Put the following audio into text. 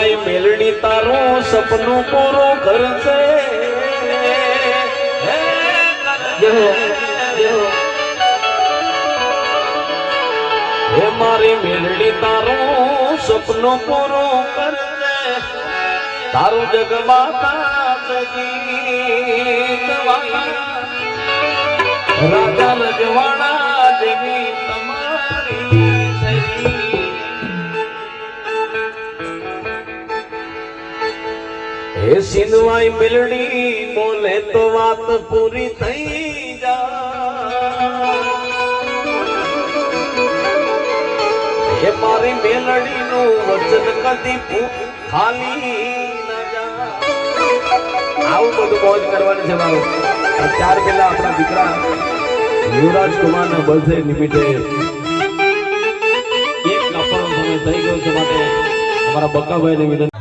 સિંધવાઈ મેલડી તારું સપનું પૂરું કરશે હે મારી મેલડી તારું સપનું પૂરું કરશે તારું જગમાતા સંગીત રાજા રજવાડા જેવી તમારી સરી હે સિંધવાઈ મેલડી બોલે તો વાત પૂરી થઈ જાય હે મારી મેલડી નું વચન કદી ખાલી ન જાય આવું બધું મોજ કરવાની છે મારું ત્યાર પહેલા આપણા દીકરા યુવરાજ કુમાર ના બર્થડે નિમિત્તે એક કપડો સમય થઈ ગયો છે માટે અમારા બક્કાભાઈ ને વિનંતી